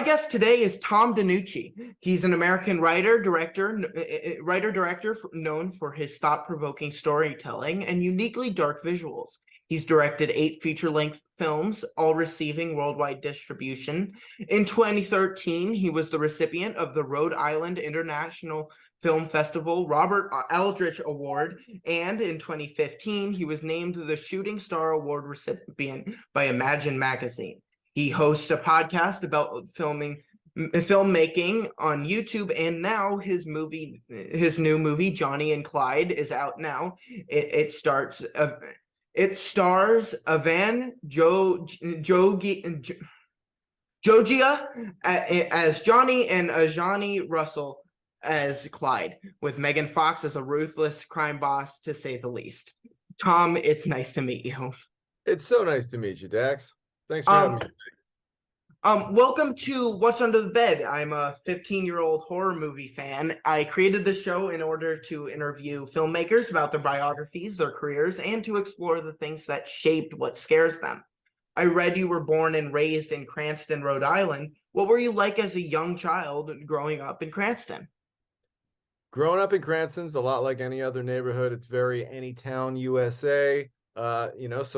My guest today is Tom DeNucci. He's an American writer-director known for his thought-provoking storytelling and uniquely dark visuals. He's directed 8 feature-length films, all receiving worldwide distribution. In 2013, he was the recipient of the Rhode Island International Film Festival Robert Aldrich Award, and in 2015, he was named the Shooting Star Award recipient by Imagine magazine. He hosts a podcast about filmmaking on YouTube, and now his new movie, Johnny and Clyde, is out now. It stars AVAN Jogia as Johnny and AJANI Russell as Clyde, with Megan Fox as a ruthless crime boss, to say the least. Tom, it's nice to meet you. It's so nice to meet you, Dax. Thanks for having me. Welcome to What's Under the Bed. I'm a 15-year-old horror movie fan. I created this show in order to interview filmmakers about their biographies, their careers, and to explore the things that shaped what scares them. I read you were born and raised in Cranston, Rhode Island. What were you like as a young child growing up in Cranston? Growing up in Cranston's a lot like any other neighborhood. It's very Anytown, USA. So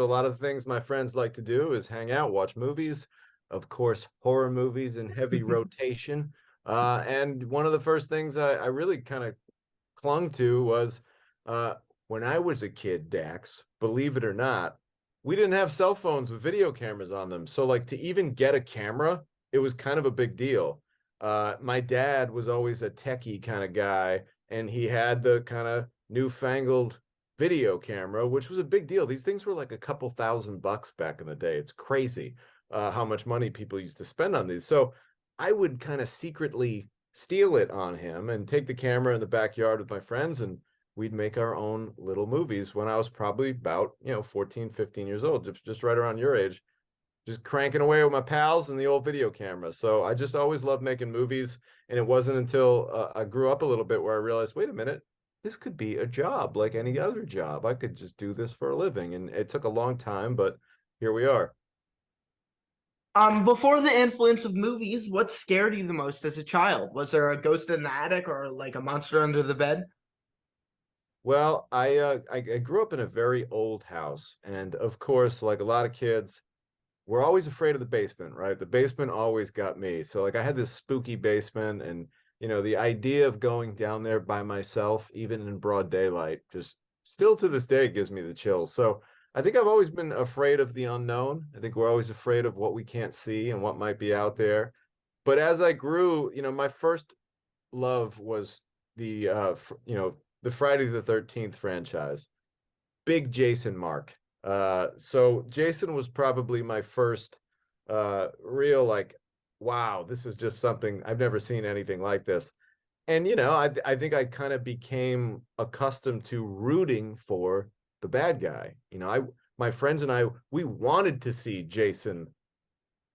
a lot of the things my friends like to do is hang out, watch movies. Of course, horror movies in heavy rotation. And one of the first things I really kind of clung to was when I was a kid, Dax, believe it or not, we didn't have cell phones with video cameras on them. So like to even get a camera, it was kind of a big deal. My dad was always a techie kind of guy, and he had the kind of newfangled video camera, which was a big deal. These things were like a couple $1,000 back in the day. It's crazy how much money people used to spend on these. So I would kind of secretly steal it on him and take the camera in the backyard with my friends, and we'd make our own little movies when I was probably about 14, 15 years old, just right around your age, just cranking away with my pals and the old video camera. So I just always loved making movies. And it wasn't until I grew up a little bit where I realized, wait a minute, this could be a job like any other job. I could just do this for a living. And it took a long time, but here we are. Before the influence of movies, what scared you the most as a child? Was there a ghost in the attic or like a monster under the bed? Well, I grew up in a very old house. And of course, like a lot of kids, we're always afraid of the basement, right? The basement always got me. So like I had this spooky basement, and the idea of going down there by myself, even in broad daylight, just still to this day gives me the chills. So I think I've always been afraid of the unknown. I think we're always afraid of what we can't see and what might be out there. But as I grew, my first love was the Friday the 13th franchise. Big Jason mark. So Jason was probably my first real like, wow, this is just something I've never seen anything like this. And I think I kind of became accustomed to rooting for the bad guy. My friends and I, we wanted to see Jason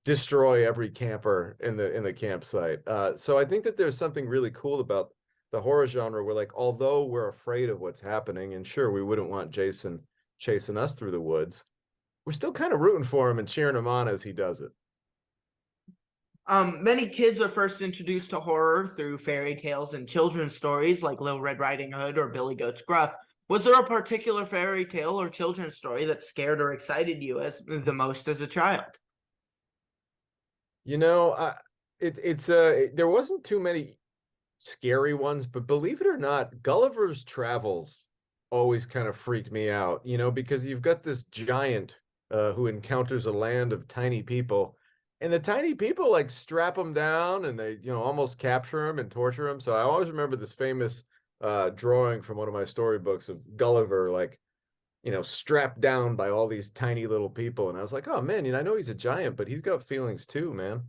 destroy every camper in the campsite. So I think that there's something really cool about the horror genre where, like, although we're afraid of what's happening, and sure, we wouldn't want Jason chasing us through the woods, we're still kind of rooting for him and cheering him on as he does it. Many kids are first introduced to horror through fairy tales and children's stories like Little Red Riding Hood or Billy Goat's Gruff. Was there a particular fairy tale or children's story that scared or excited you the most as a child? There wasn't too many scary ones, but believe it or not, Gulliver's Travels always kind of freaked me out, because you've got this giant who encounters a land of tiny people, and the tiny people like strap him down and they, almost capture him and torture him. So I always remember this famous drawing from one of my storybooks of Gulliver, like, strapped down by all these tiny little people. And I was like, oh man, I know he's a giant, but he's got feelings too, man.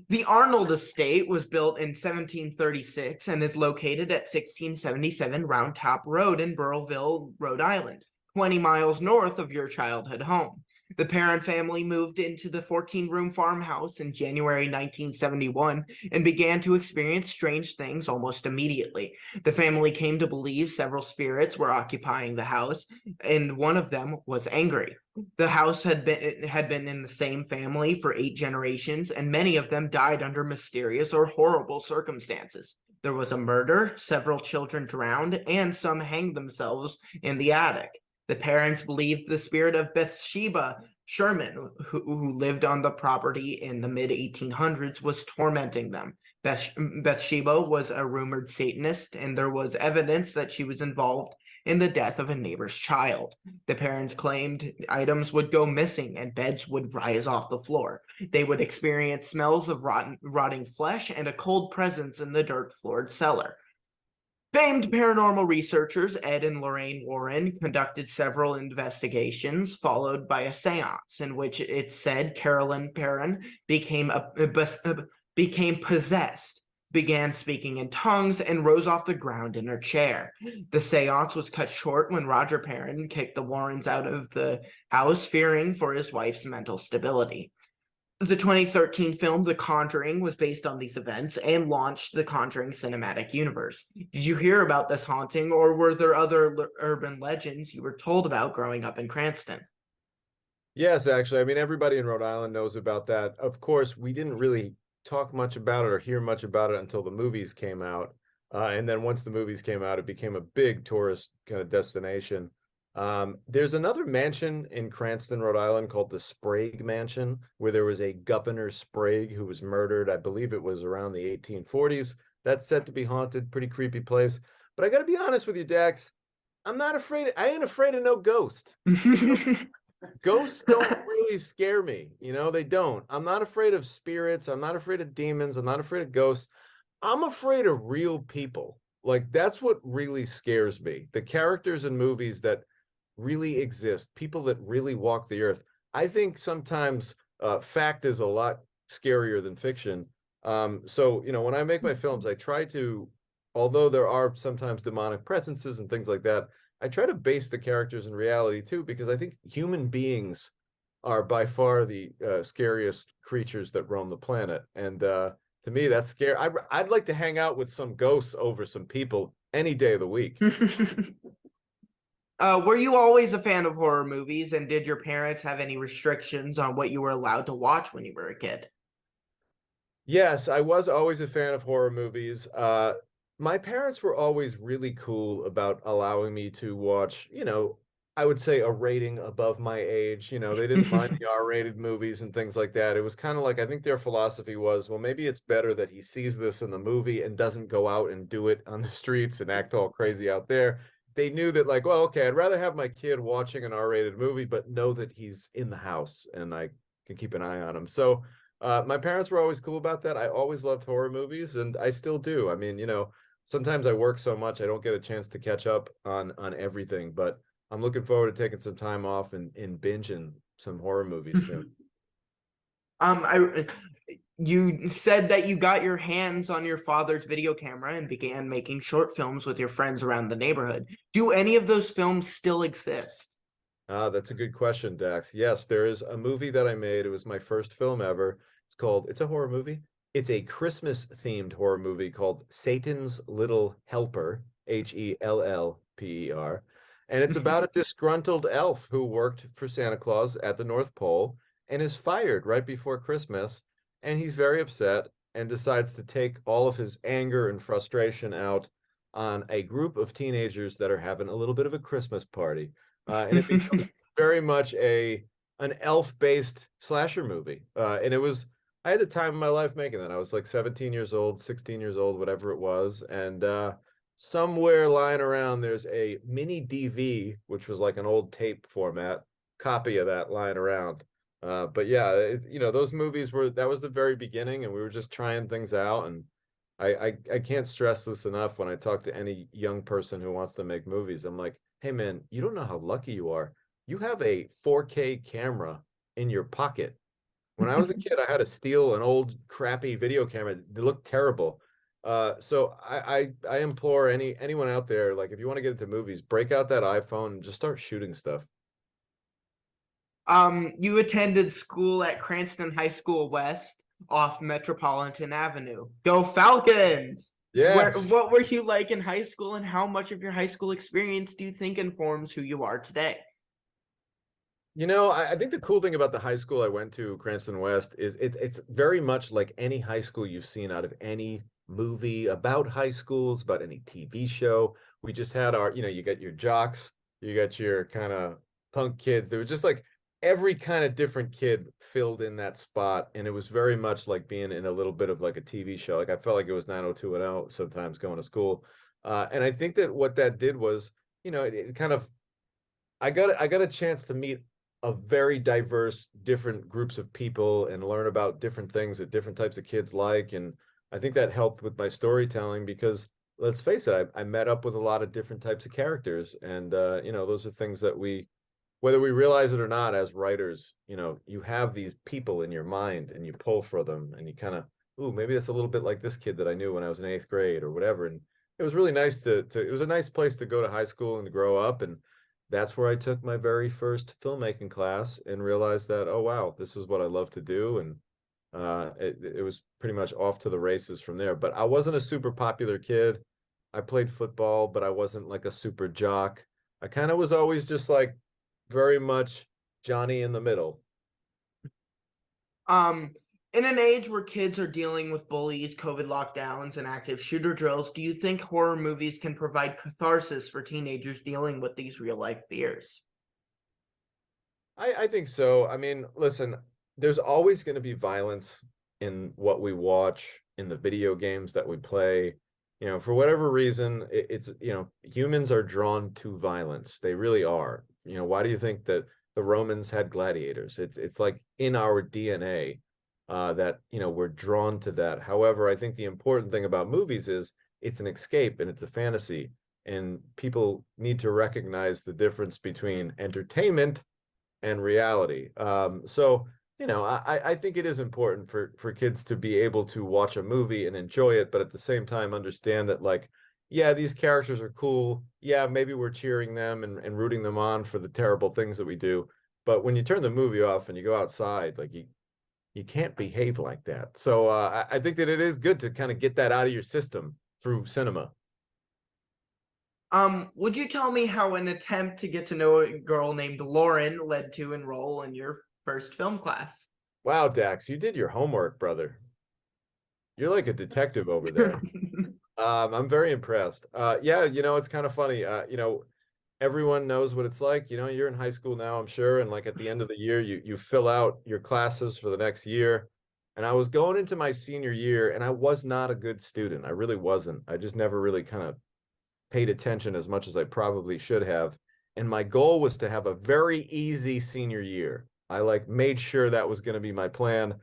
The Arnold Estate was built in 1736 and is located at 1677 Round Top Road in Burrillville, Rhode Island, 20 miles north of your childhood home. The parent family moved into the 14-room farmhouse in January 1971 and began to experience strange things almost immediately. The family came to believe several spirits were occupying the house, and one of them was angry. The house had been in the same family for 8 generations, and many of them died under mysterious or horrible circumstances. There was a murder, several children drowned, and some hanged themselves in the attic. The parents believed the spirit of Bathsheba Sherman, who lived on the property in the mid 1800s, was tormenting them. Bathsheba was a rumored Satanist, and there was evidence that she was involved in the death of a neighbor's child. The parents claimed items would go missing and beds would rise off the floor. They would experience smells of rotting flesh and a cold presence in the dirt-floored cellar. Famed paranormal researchers Ed and Lorraine Warren conducted several investigations, followed by a seance in which it said Carolyn Perrin became possessed, began speaking in tongues, and rose off the ground in her chair. The seance was cut short when Roger Perrin kicked the Warrens out of the house, fearing for his wife's mental stability. The 2013 film The Conjuring was based on these events and launched the Conjuring cinematic universe. Did you hear about this haunting, or were there other urban legends you were told about growing up in Cranston? Yes, actually. I mean, everybody in Rhode Island knows about that. Of course, we didn't really talk much about it or hear much about it until the movies came out. And then once the movies came out, it became a big tourist kind of destination. There's another mansion in Cranston, Rhode Island called the Sprague Mansion, where there was a Governor Sprague who was murdered. I believe it was around the 1840s. That's said to be haunted, pretty creepy place. But I got to be honest with you, Dax. I'm not afraid. I ain't afraid of no ghost. Ghosts don't really scare me. They don't. I'm not afraid of spirits. I'm not afraid of demons. I'm not afraid of ghosts. I'm afraid of real people. Like, that's what really scares me. The characters in movies that really exist, people that really walk the earth. I think sometimes fact is a lot scarier than fiction. So, when I make my films, I try to, although there are sometimes demonic presences and things like that, I try to base the characters in reality too, because I think human beings are by far the scariest creatures that roam the planet. And to me, that's scary. I'd like to hang out with some ghosts over some people any day of the week. Were you always a fan of horror movies, and did your parents have any restrictions on what you were allowed to watch when you were a kid? Yes, I was always a fan of horror movies. My parents were always really cool about allowing me to watch, I would say a rating above my age. They didn't mind the R-rated movies and things like that. It was kind of like, I think their philosophy was, well, maybe it's better that he sees this in the movie and doesn't go out and do it on the streets and act all crazy out there. They knew that, like, well, okay, I'd rather have my kid watching an R-rated movie, but know that he's in the house and I can keep an eye on him. So my parents were always cool about that. I always loved horror movies, and I still do. I mean, sometimes I work so much I don't get a chance to catch up on everything, but I'm looking forward to taking some time off and binging some horror movies soon. You said that you got your hands on your father's video camera and began making short films with your friends around the neighborhood. Do any of those films still exist? That's a good question, Dax. Yes, there is a movie that I made. It was my first film ever. It's a horror movie. It's a Christmas themed horror movie called Satan's Little Helper, Hellper. And it's about a disgruntled elf who worked for Santa Claus at the North Pole and is fired right before Christmas. And he's very upset and decides to take all of his anger and frustration out on a group of teenagers that are having a little bit of a Christmas party. And it becomes very much an elf-based slasher movie. And I had the time of my life making that. I was like 17 years old, 16 years old, whatever it was. And somewhere lying around, there's a mini DV, which was like an old tape format copy of that lying around. But yeah, those movies that was the very beginning, and we were just trying things out. And I can't stress this enough when I talk to any young person who wants to make movies. I'm like, hey man, you don't know how lucky you are. You have a 4K camera in your pocket. When I was a kid, I had to steal an old crappy video camera. They looked terrible. So I implore anyone out there, like, if you want to get into movies, break out that iPhone and just start shooting stuff. You attended school at Cranston High School West off Metropolitan Avenue. Go Falcons! Yes. What were you like in high school, and how much of your high school experience do you think informs who you are today? I think the cool thing about the high school I went to, Cranston West, is it's very much like any high school you've seen out of any movie about high schools, about any TV show. We just had you got your jocks, you got your kind of punk kids. There was just like every kind of different kid filled in that spot, and it was very much like being in a little bit of like a TV show. Like I felt like it was 90210 sometimes going to school. And I think that what that did was, it kind of I got a chance to meet a very diverse, different groups of people and learn about different things that different types of kids like. And I think that helped with my storytelling because let's face it, I met up with a lot of different types of characters. And those are things that whether we realize it or not, as writers, you have these people in your mind and you pull for them and you kind of, ooh, maybe that's a little bit like this kid that I knew when I was in 8th grade or whatever. And it was really nice it was a nice place to go to high school and to grow up. And that's where I took my very first filmmaking class and realized that, oh, wow, this is what I love to do. And it was pretty much off to the races from there. But I wasn't a super popular kid. I played football, but I wasn't like a super jock. I kind of was always just like very much Johnny in the middle. In an age where kids are dealing with bullies, COVID lockdowns, and active shooter drills, do you think horror movies can provide catharsis for teenagers dealing with these real-life fears? I think so. I mean, listen, there's always going to be violence in what we watch, in the video games that we play. For whatever reason, it's, humans are drawn to violence. They really are. Why do you think that the Romans had gladiators? It's like in our DNA that, we're drawn to that. However, I think the important thing about movies is it's an escape and it's a fantasy. And people need to recognize the difference between entertainment and reality. I think it is important for kids to be able to watch a movie and enjoy it, but at the same time understand that, like, yeah, these characters are cool. Yeah, maybe we're cheering them and rooting them on for the terrible things that we do. But when you turn the movie off and you go outside, like you can't behave like that. So I think that it is good to kind of get that out of your system through cinema. Would you tell me how an attempt to get to know a girl named Lauren led to enroll in your first film class? Wow, Dax, you did your homework, brother. You're like a detective over there. I'm very impressed. Yeah, it's kind of funny. Everyone knows what it's like. You're in high school now, I'm sure, and like at the end of the year, you fill out your classes for the next year. And I was going into my senior year, and I was not a good student. I really wasn't. I just never really kind of paid attention as much as I probably should have. And my goal was to have a very easy senior year. I like made sure that was going to be my plan.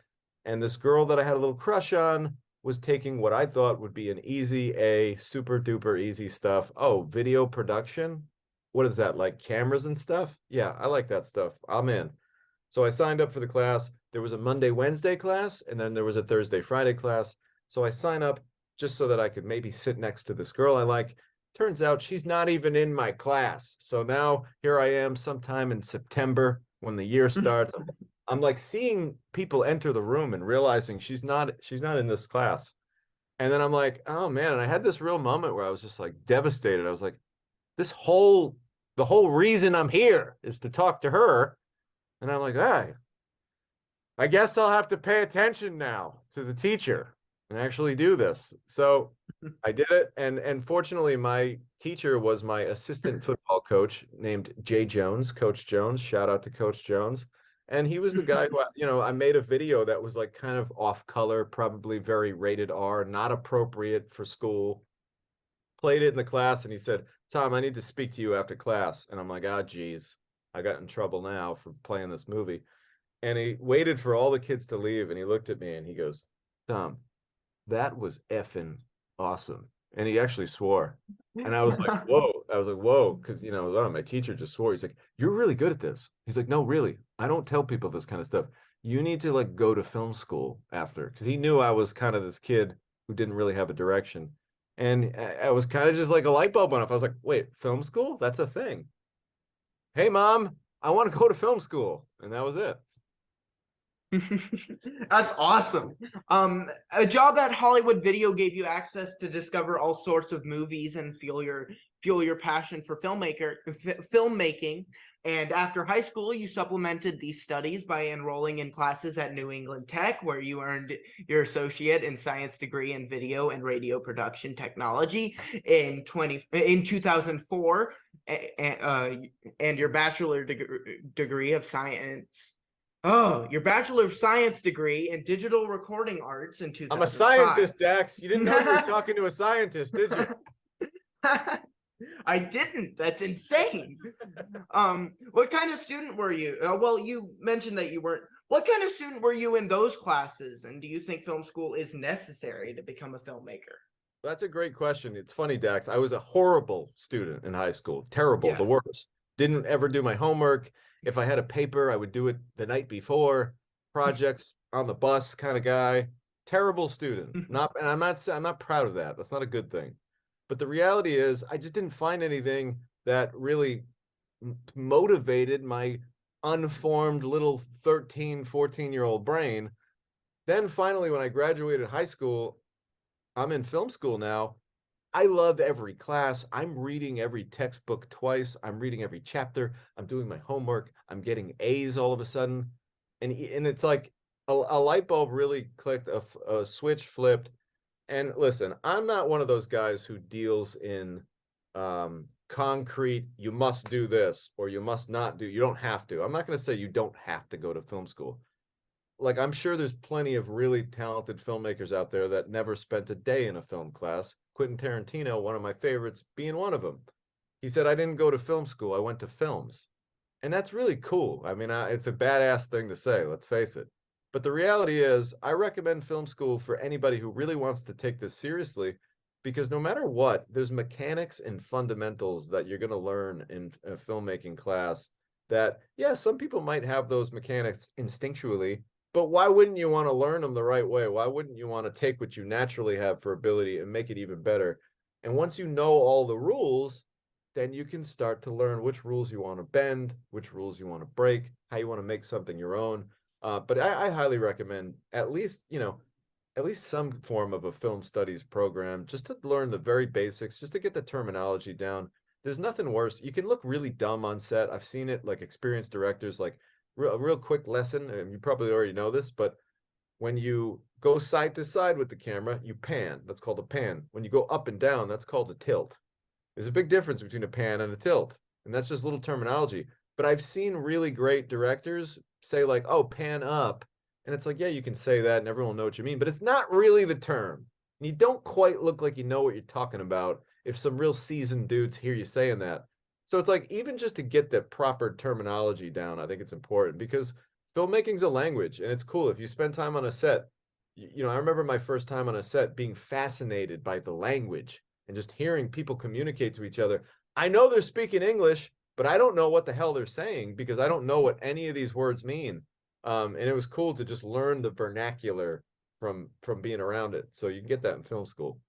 And this girl that I had a little crush on was taking what I thought would be an easy A, super duper easy stuff. Oh, video production? What is that, like cameras and stuff? Yeah, I like that stuff. I'm in. So I signed up for the class. There was a Monday, Wednesday class, and then there was a Thursday, Friday class. So I sign up just so that I could maybe sit next to this girl I like. Turns out she's not even in my class. So now here I am sometime in September when the year starts. I'm like seeing people enter the room and realizing she's not in this class. And then I'm like, oh man, and I had this real moment where I was just like devastated. I was like, the whole reason I'm here is to talk to her. And I'm like, hey, I guess I'll have to pay attention now to the teacher and actually do this. So I did it. And fortunately, my teacher was my assistant football coach named Jay Jones, Coach Jones. Shout out to Coach Jones. And he was the guy who, I made a video that was like kind of off color, probably very rated R, not appropriate for school. Played it in the class and he said, Tom, I need to speak to you after class. And I'm like, ah, geez, I got in trouble now for playing this movie. And he waited for all the kids to leave and he looked at me and he goes, Tom, that was effing awesome. And he actually swore. And I was like, whoa. I was like, whoa. Because, my teacher just swore. He's like, you're really good at this. He's like, no, really. I don't tell people this kind of stuff. You need to like go to film school after. Because he knew I was kind of this kid who didn't really have a direction. And I was kind of just like a light bulb went off. I was like, wait, film school? That's a thing. Hey, Mom, I want to go to film school. And that was it. That's awesome. A job at Hollywood Video gave you access to discover all sorts of movies and fuel your passion for filmmaking. And after high school, you supplemented these studies by enrolling in classes at New England Tech, where you earned your associate in science degree in video and radio production technology in 2004, and your bachelor degree of science. Oh, your Bachelor of Science degree in digital recording arts in I'm a 2005. scientist, Dax. You didn't know you were talking to a scientist, did you? I didn't. That's insane. What kind of student were you? Well, you mentioned that you weren't. What kind of student were you in those classes? And do you think film school is necessary to become a filmmaker? That's a great question. It's funny, Dax. I was a horrible student in high school. Terrible, Yeah. the worst. Didn't ever do my homework. If I had a paper, I would do it the night before. Projects on the bus kind of guy. Terrible student. And I'm not proud of that. That's not a good thing. But the reality is, I just didn't find anything that really motivated my unformed little 13, 14-year-old brain. Then finally, when I graduated high school, I'm in film school now. I love every class. I'm reading every textbook twice. I'm reading every chapter. I'm doing my homework. I'm getting A's all of a sudden. And it's like a light bulb really clicked, a switch flipped. And listen, I'm not one of those guys who deals in concrete, you must do this or you must not do, you don't have to. I'm not going to say you don't have to go to film school. Like, I'm sure there's plenty of really talented filmmakers out there that never spent a day in a film class. Quentin Tarantino, one of my favorites, being one of them. He said, I didn't go to film school, I went to films. And that's really cool. I mean, it's a badass thing to say, let's face it. But the reality is, I recommend film school for anybody who really wants to take this seriously, because no matter what, there's mechanics and fundamentals that you're going to learn in a filmmaking class that, yeah, some people might have those mechanics instinctually, but why wouldn't you want to learn them the right way? Why wouldn't you want to take what you naturally have for ability and make it even better? And once you know all the rules, then you can start to learn which rules you want to bend, which rules you want to break, how you want to make something your own. But I highly recommend at least some form of a film studies program, just to learn the very basics, just to get the terminology down. There's nothing worse. You can look really dumb on set. I've seen it, like experienced directors, like a real quick lesson, and you probably already know this, but when you go side to side with the camera, you pan. That's called a pan. When you go up and down, that's called a tilt. There's a big difference between a pan and a tilt, and that's just little terminology. But I've seen really great directors say like, oh, pan up. And it's like, yeah, you can say that and everyone will know what you mean, but it's not really the term. And you don't quite look like you know what you're talking about if some real seasoned dudes hear you saying that. So it's like, even just to get the proper terminology down, I think it's important, because filmmaking's a language, and it's cool if you spend time on a set. I remember my first time on a set being fascinated by the language and just hearing people communicate to each other. I know they're speaking English, but I don't know what the hell they're saying because I don't know what any of these words mean. And it was cool to just learn the vernacular from being around it. So you can get that in film school.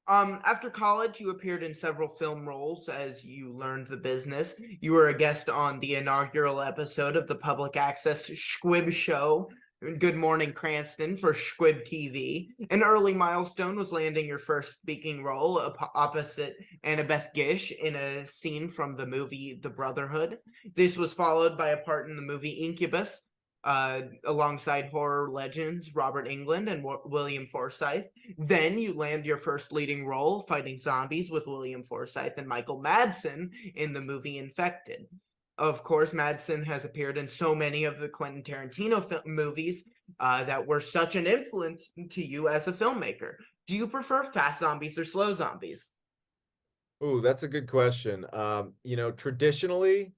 After college, you appeared in several film roles as you learned the business. You were a guest on the inaugural episode of the public access Squib show, Good Morning Cranston, for Squib TV. An early milestone was landing your first speaking role opposite Annabeth Gish in a scene from the movie The Brotherhood. This was followed by a part in the movie Incubus, alongside horror legends Robert Englund and William Forsythe. Then you land your first leading role fighting zombies with William Forsythe and Michael Madsen in the movie Infected. Of course, Madsen has appeared in so many of the Quentin Tarantino movies that were such an influence to you as a filmmaker. Do you prefer fast zombies or slow zombies? Ooh, that's a good question. Traditionally,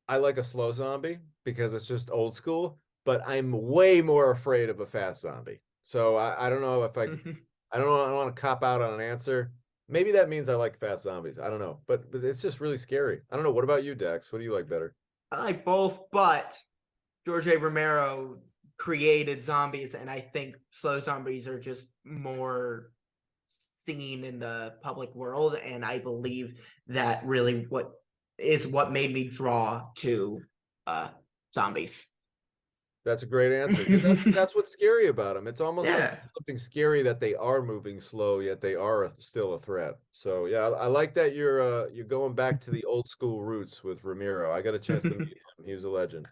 I like a slow zombie because it's just old school, but I'm way more afraid of a fast zombie. So I don't know if I don't know, I don't want to cop out on an answer. Maybe that means I like fast zombies. I don't know, but it's just really scary. I don't know. What about you, Dex? What do you like better? I like both, but George A. Romero created zombies, and I think slow zombies are just more seen in the public world, and I believe that really what made me draw to zombies. That's a great answer because that's what's scary about them. It's almost like Yeah. something scary that they are moving slow, yet they are still a threat. So yeah, I like that you're going back to the old school roots with Ramiro. I got a chance to meet him. He was a legend.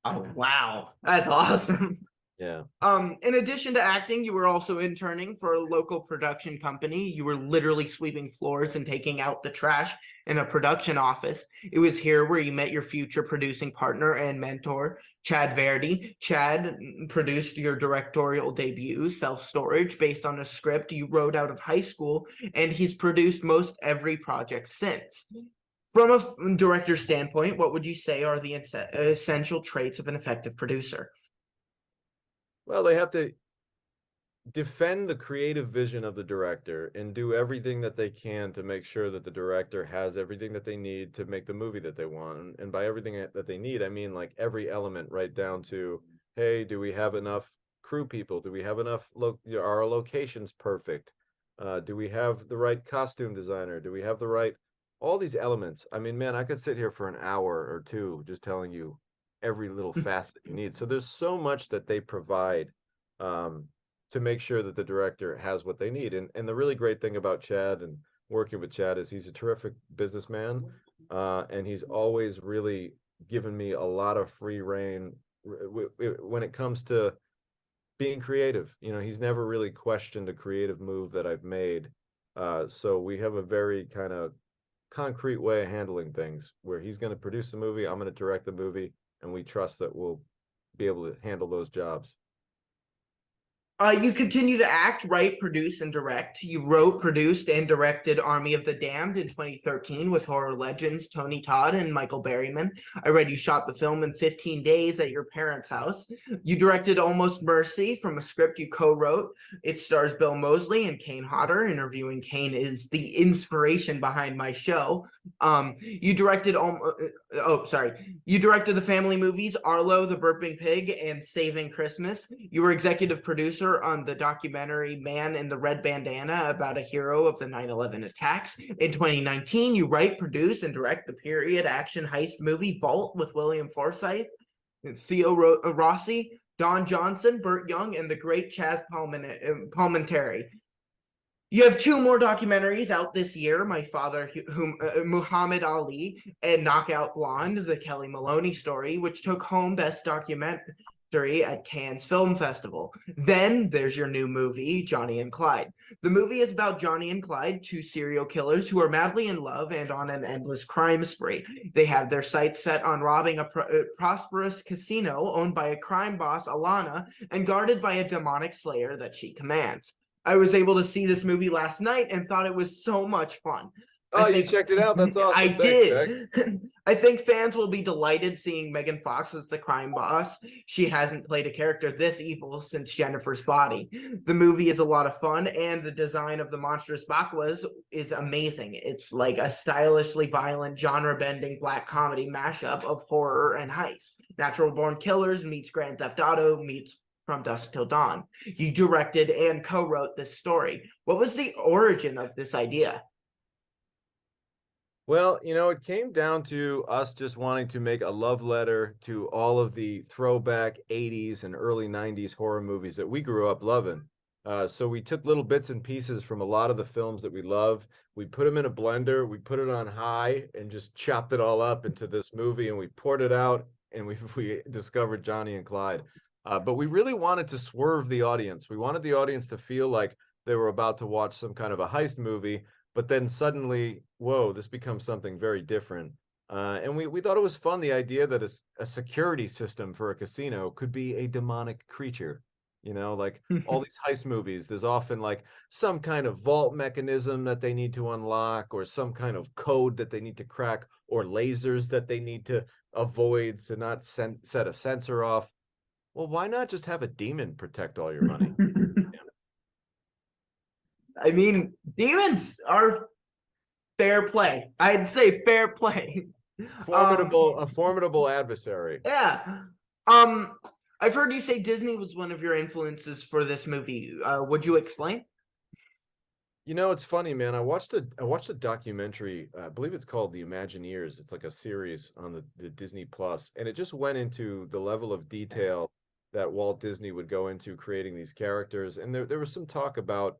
Oh, wow. That's awesome. Yeah. In addition to acting, you were also interning for a local production company. You were literally sweeping floors and taking out the trash in a production office. It was here where you met your future producing partner and mentor, Chad Verdi. Chad produced your directorial debut, Self Storage, based on a script you wrote out of high school, and he's produced most every project since. From a director standpoint, what would you say are the essential traits of an effective producer? Well, they have to defend the creative vision of the director and do everything that they can to make sure that the director has everything that they need to make the movie that they want. And by everything that they need, I mean like every element, right down to, hey, do we have enough crew people? Do we have enough are our locations perfect? Do we have the right costume designer? Do we have the right all these elements? I mean, man, I could sit here for an hour or two just telling you every little facet you need. So there's so much that they provide. Um, to make sure that the director has what they need. And the really great thing about Chad and working with Chad is he's a terrific businessman, and he's always really given me a lot of free reign when it comes to being creative. You know, he's never really questioned a creative move that I've made. So we have a very kind of concrete way of handling things where he's going to produce the movie, I'm going to direct the movie, and we trust that we'll be able to handle those jobs. You continue to act, write, produce, and direct. You wrote, produced, and directed Army of the Damned in 2013 with horror legends Tony Todd and Michael Berryman. I read you shot the film in 15 days at your parents' house. You directed Almost Mercy from a script you co-wrote. It stars Bill Moseley and Kane Hodder. Interviewing Kane is the inspiration behind my show. You directed You directed the family movies Arlo, The Burping Pig, and Saving Christmas. You were executive producer on the documentary Man in the Red Bandana about a hero of the 9/11 attacks. In 2019, you write, produce, and direct the period action heist movie Vault with William Forsythe, Theo Rossi, Don Johnson, Burt Young, and the great Chaz Palminteri. You have two more documentaries out this year, My Father, Muhammad Ali, and Knockout Blonde, the Kellie Maloney Story, which took home Best Documentary at Cannes Film Festival. Then there's your new movie, Johnny and Clyde. The movie is about Johnny and Clyde, two serial killers who are madly in love and on an endless crime spree. They have their sights set on robbing a prosperous casino owned by a crime boss, Alana, and guarded by a demonic slayer that she commands. I was able to see this movie last night and thought it was so much fun. Oh, you checked it out? That's awesome. I Thanks, Jack. did. I think fans will be delighted seeing Megan Fox as the crime boss. She hasn't played a character this evil since Jennifer's Body. The movie is a lot of fun, and the design of the monstrous Bakwas is amazing. It's like a stylishly violent, genre-bending black comedy mashup of horror and heist. Natural Born Killers meets Grand Theft Auto meets From Dusk Till Dawn. You directed and co-wrote this story. What was the origin of this idea? Well, you know, it came down to us just wanting to make a love letter to all of the throwback 80s and early 90s horror movies that we grew up loving. So we took little bits and pieces from a lot of the films that we love. We put them in a blender, we put it on high and just chopped it all up into this movie and we poured it out and we discovered Johnny and Clyde. But we really wanted to swerve the audience. We wanted the audience to feel like they were about to watch some kind of a heist movie, but then suddenly, whoa, this becomes something very different. And we thought it was fun, the idea that a security system for a casino could be a demonic creature. You know, like all these heist movies, there's often like some kind of vault mechanism that they need to unlock, or some kind of code that they need to crack, or lasers that they need to avoid to not set a sensor off. Well, why not just have a demon protect all your money? I mean, demons are fair play. I'd say fair play. A formidable adversary. Yeah. I've heard you say Disney was one of your influences for this movie. Would you explain? You know, it's funny, man. I watched a documentary. I believe it's called The Imagineers. It's like a series on the Disney Plus, and it just went into the level of detail that Walt Disney would go into creating these characters. And there was some talk about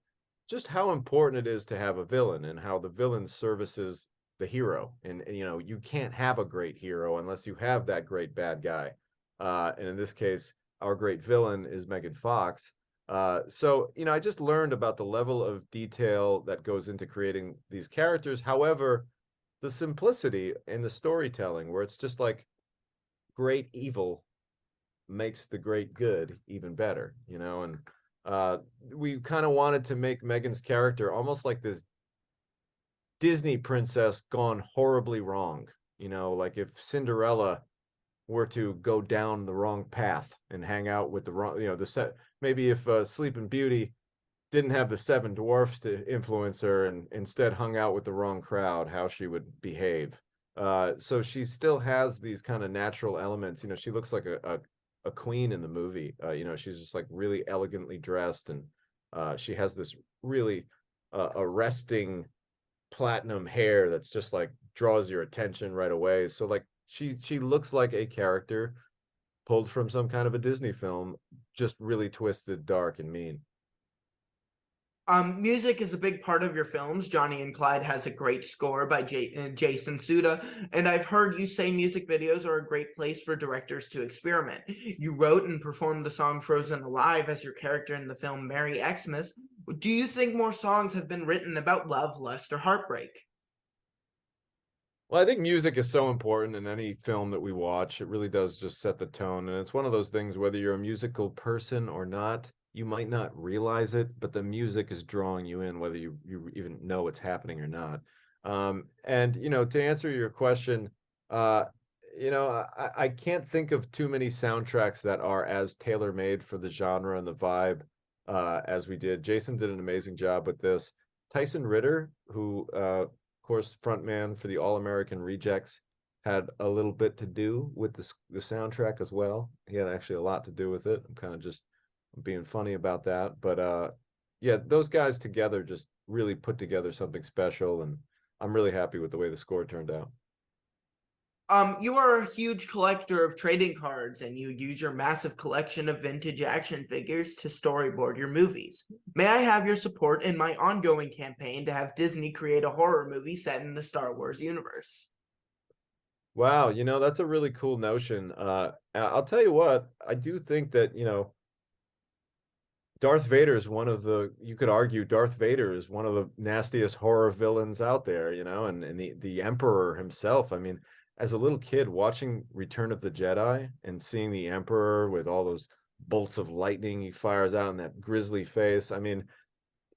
just how important it is to have a villain and how the villain services the hero. And you know, you can't have a great hero unless you have that great bad guy. And in this case, our great villain is Megan Fox. So, you know, I just learned about the level of detail that goes into creating these characters. However, the simplicity in the storytelling, where it's just like great evil makes the great good even better, you know. And we kind of wanted to make Megan's character almost like this Disney princess gone horribly wrong, you know, like if Cinderella were to go down the wrong path and hang out with the wrong, you know, the set, maybe if Sleeping Beauty didn't have the seven dwarfs to influence her and instead hung out with the wrong crowd, how she would behave. So she still has these kind of natural elements. You know, she looks like a queen in the movie. You know, she's just like really elegantly dressed, and she has this really arresting platinum hair that's just like draws your attention right away. So like she looks like a character pulled from some kind of a Disney film, just really twisted, dark, and mean. Music is a big part of your films. Johnny and Clyde has a great score by Jason Suda, and I've heard you say music videos are a great place for directors to experiment. You wrote and performed the song Frozen Alive as your character in the film Merry Xmas. Do you think more songs have been written about love, lust, or heartbreak? Well, I think music is so important in any film that we watch. It really does just set the tone. And it's one of those things, whether you're a musical person or not, you might not realize it, but the music is drawing you in, whether you even know it's happening or not. And, you know, to answer your question, uh, you know, I can't think of too many soundtracks that are as tailor-made for the genre and the vibe as we did. Jason did an amazing job with this. Tyson Ritter, who course, frontman for the All American Rejects, had a little bit to do with the soundtrack as well. He had actually a lot to do with it. I'm kind of just being funny about that, but yeah, those guys together just really put together something special, and I'm really happy with the way the score turned out. You are a huge collector of trading cards, and you use your massive collection of vintage action figures to storyboard your movies. May I have your support in my ongoing campaign to have Disney create a horror movie set in the Star Wars universe? Wow, you know, that's a really cool notion. I'll tell you what, I do think that, you know, Darth Vader is one of the, you could argue Darth Vader is one of the nastiest horror villains out there, you know, and the Emperor himself. I mean, as a little kid watching Return of the Jedi and seeing the Emperor with all those bolts of lightning he fires out in that grisly face. I mean,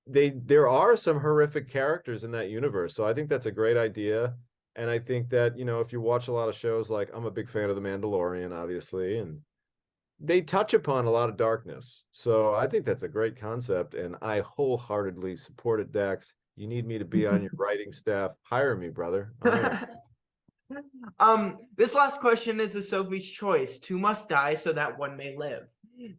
there are some horrific characters in that universe. So I think that's a great idea. And I think that, you know, if you watch a lot of shows, like I'm a big fan of The Mandalorian, obviously, and they touch upon a lot of darkness. So I think that's a great concept, and I wholeheartedly support it, Dax. You need me to be on your writing staff, hire me, brother. I'm in. This last question is a Sophie's choice. Two must die so that one may live.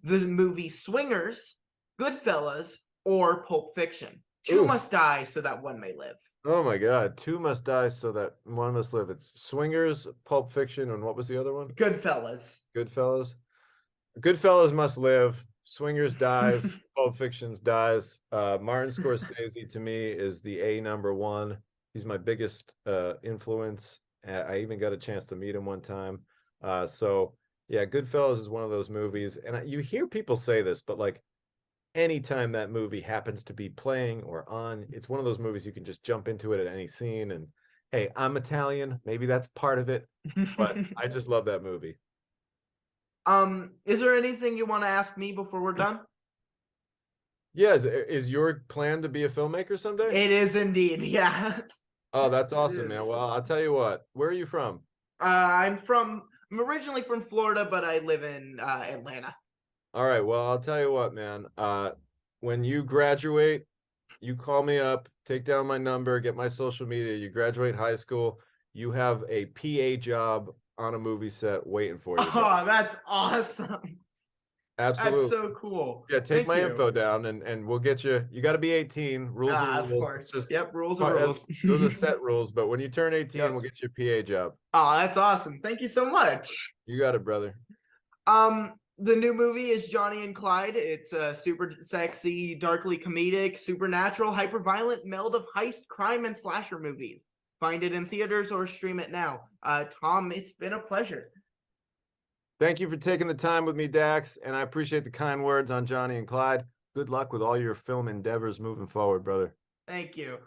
The movie Swingers, Goodfellas, or Pulp Fiction. Two Oof. must die so that one may live. Oh my God. Two must die so that one must live. It's Swingers, Pulp Fiction, and what was the other one? Goodfellas. Goodfellas. Goodfellas must live. Swingers dies. Pulp Fictions dies. Martin Scorsese to me is the A number one. He's my biggest influence. I even got a chance to meet him one time. So yeah, Goodfellas is one of those movies, and you hear people say this, but like anytime that movie happens to be playing or on, it's one of those movies you can just jump into it at any scene. And hey, I'm Italian, maybe that's part of it, but I just love that movie. Is there anything you want to ask me before we're done? Yeah, is your plan to be a filmmaker someday? It is indeed, yeah. Oh, that's It awesome, man. is. Well, I'll tell you what. Where are you from? I'm originally from Florida, but I live in Atlanta. All right. Well, I'll tell you what, man. When you graduate, you call me up, take down my number, get my social media. You graduate high school, you have a PA job on a movie set waiting for you, bro. Oh, that's awesome. That's Absolutely. so cool. Yeah, take Thank my you. info down, and we'll get you. You got to be 18. Rules are Of rules. It's course. just Yep, rules are rules. those are set rules. But when you turn 18, Yep. we'll get you a PA job. Oh, that's awesome. Thank you so much. You got it, brother. Um, The new movie is Johnny and Clyde. It's a super sexy, darkly comedic, supernatural, hyper-violent meld of heist, crime, and slasher movies. Find it in theaters or stream it now. Tom, it's been a pleasure. Thank you for taking the time with me, Dax, and I appreciate the kind words on Johnny and Clyde. Good luck with all your film endeavors moving forward, brother. Thank you.